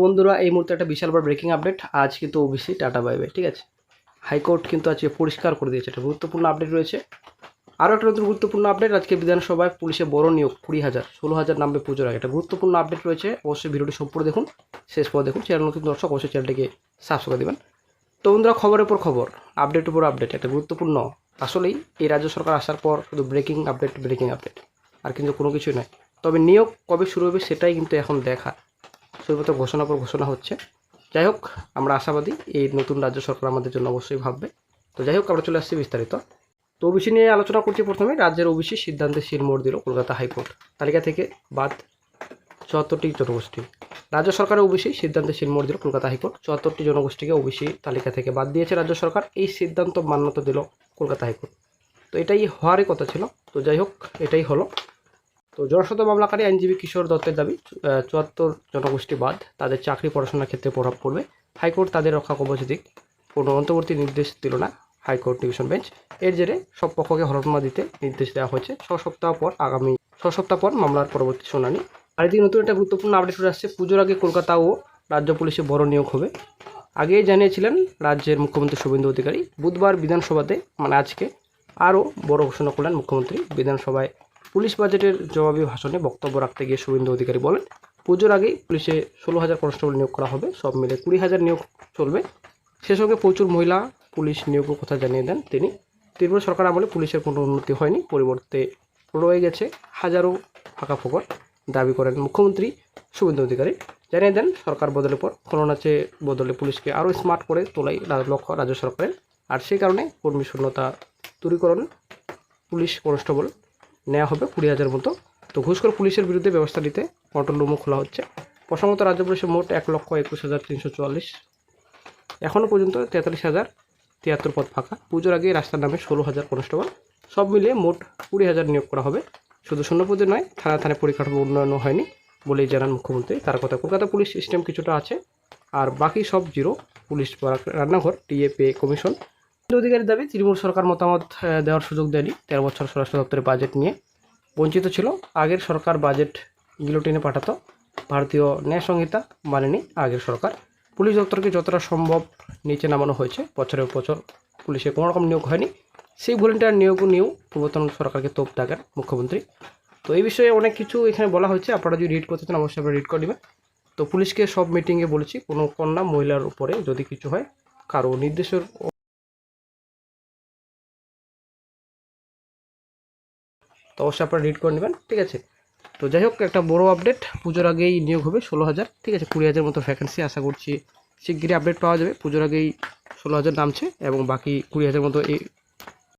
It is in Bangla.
বন্ধুরা এই মুহূর্তে একটা বিশাল বড় ব্রেকিং আপডেট। আজ কিন্তু ওবিসি টাটা বাই বাই, ঠিক আছে। হাইকোর্ট কিন্তু আজকে পরিষ্কার করে দিয়েছে, একটা গুরুত্বপূর্ণ আপডেট রয়েছে। আরও একটা নতুন গুরুত্বপূর্ণ আপডেট, আজকে বিধানসভায় পুলিশে বড় নিয়োগ 20,000 16,000 নামবে পুজোর আগে। একটা গুরুত্বপূর্ণ আপডেট রয়েছে, অবশ্যই ভিডিওটি সম্পূর্ণ দেখুন, শেষ পর দেখুন। চ্যানেল নতুন দর্শক অবশ্যই চ্যানেলটিকে সাবস্ক্রাইব করে দেবেন। তো বন্ধুরা, খবরের পর খবর, আপডেটের উপর আপডেট, একটা গুরুত্বপূর্ণ। আসলেই এই রাজ্য সরকার আসার পর শুধু ব্রেকিং আপডেট আর কিন্তু কোনো কিছুই নয়। তবে নিয়োগ কবে শুরু হবে সেটাই কিন্তু এখন দেখা, শুধুমাত্র ঘোষণার পর ঘোষণা হচ্ছে। যাই হোক, আমরা আশাবাদী এই নতুন রাজ্য সরকার আমাদের জন্য অবশ্যই ভাববে। তো যাই হোক, আমরা চলে আসছি বিস্তারিত। তো ওবিসি নিয়ে আলোচনা করছি। প্রথমে রাজ্যের ওবিসি সিদ্ধান্তে শিলমোড় দিল কলকাতা হাইকোর্ট। তালিকা থেকে বাদ 74টি জনগোষ্ঠী। রাজ্য সরকারের ওবিসি সিদ্ধান্তে শিলমোড় দিল কলকাতা হাইকোর্ট। 74টি জনগোষ্ঠীকে ওবিসি তালিকা থেকে বাদ দিয়েছে রাজ্য সরকার। এই সিদ্ধান্ত মান্যতা দিল কলকাতা হাইকোর্ট। তো এটাই হওয়ারই কথা ছিল। তো যাই হোক, এটাই হলো। তো জনস্বার্থ মামলাকারী আইনজীবী কিশোর দত্তের দাবি, 74 জনগোষ্ঠী বাদ, তাদের চাকরি পড়াশোনার ক্ষেত্রে প্রভাব পড়বে। হাইকোর্ট তাদের রক্ষা কবচ দিক, কোনো অন্তর্বর্তী নির্দেশ দিল না হাইকোর্ট ডিভিশন বেঞ্চ। এর জেরে সব পক্ষকে হলফনামা দিতে নির্দেশ দেওয়া হয়েছে। 6 সপ্তাহ পর মামলার পরবর্তী শুনানি। আর এদিকে নতুন একটা গুরুত্বপূর্ণ আপডেট উঠে আসছে। পুজোর আগে কলকাতা ও রাজ্য পুলিশে বড় নিয়োগ হবে। আগেই জানিয়েছিলেন রাজ্যের মুখ্যমন্ত্রী শুভেন্দু অধিকারী। বুধবার বিধানসভাতে, মানে আজকে, আরও বড় ঘোষণা করলেন মুখ্যমন্ত্রী। বিধানসভায় পুলিশ বাজেটের জবাবি ভাষণে বক্তব্য রাখতে গিয়ে শুভেন্দু অধিকারী বলেন, পুজোর আগেই পুলিশে 16,000 কনস্টেবল নিয়োগ করা হবে। সব মিলে 20,000 নিয়োগ চলবে। সে সঙ্গে প্রচুর মহিলা পুলিশ নিয়োগের কথা জানিয়ে দেন তিনি। ত্রিপুরা সরকার আমলে পুলিশের কোনো উন্নতি হয়নি, পরিবর্তে রয়ে গেছে হাজারো ফাঁকা ফোকর, দাবি করেন মুখ্যমন্ত্রী শুভেন্দু অধিকারী। জানিয়ে দেন, সরকার বদলের পর কলনাচে বদলে পুলিশকে আরও স্মার্ট করে তোলাই লক্ষ্য রাজ্য সরকারের। আর সেই কারণে কর্মী শূন্যতা দূরীকরণ, পুলিশ কনস্টেবল নেওয়া হবে 20,000 মতো। তো ঘুষখোর পুলিশের বিরুদ্ধে ব্যবস্থা নিতে কন্ট্রোল রুমও খোলা হচ্ছে। প্রসঙ্গত, রাজ্য পুলিশের মোট 1,21,344, এখনও পর্যন্ত 43,073 পদ ফাঁকা। পুজোর আগে রাস্তার নামে 16,000 কনস্টেবল। সব মিলিয়ে মোট 20,000 নিয়োগ করা হবে। শুধু শূন্যপদে নয়, থানায় পরিকাঠামো উন্নয়নও হয়নি বলেই জানান মুখ্যমন্ত্রী। তার কথা, কলকাতা পুলিশ সিস্টেম কিছুটা আছে, আর বাকি সব জিরো। পুলিশ রান্নাঘর, টিএ পে কমিশন। অধিকারীর দাবি, তৃণমূল সরকার মতামত দেওয়ার সুযোগ দেয়নি। 13 বছর স্বরাষ্ট্র দপ্তরের বাজেট নিয়ে বঞ্চিত ছিল। আগের সরকার বাজেট গিলোটিনে পাঠাতো। ভারতীয় ন্যায় সংহিতা মানেনি আগের সরকার। পুলিশ দপ্তরকে যতটা সম্ভব নিচে নামানো হয়েছে। বছরের বছর পুলিশে কোনো রকম নিয়োগ হয়নি। সেই ভলেন্টিয়ার নিয়োগ নিয়েও পূর্বতন সরকারকে তোপ দাগেন মুখ্যমন্ত্রী। তো এই বিষয়ে অনেক কিছু এখানে বলা হয়েছে। আপনারা যদি রিড করতে চান অবশ্যই আপনারা রিড করে নেবেন। তো পুলিশকে সব মিটিংয়ে বলেছি, কোনো কন্যা মহিলার উপরে যদি কিছু হয়, কারো নির্দেশের, তো অবশ্যই আপনারা রিড করে নেবেন, ঠিক আছে। তো যাই হোক, একটা বড় আপডেট, পুজোর আগেই নিয়োগ হবে 16,000, ঠিক আছে। 20,000 মতো ভ্যাকেন্সি আশা করছি শিগগিরই আপডেট পাওয়া যাবে। পুজোর আগেই 16,000 নামছে এবং বাকি 20,000 মতো এই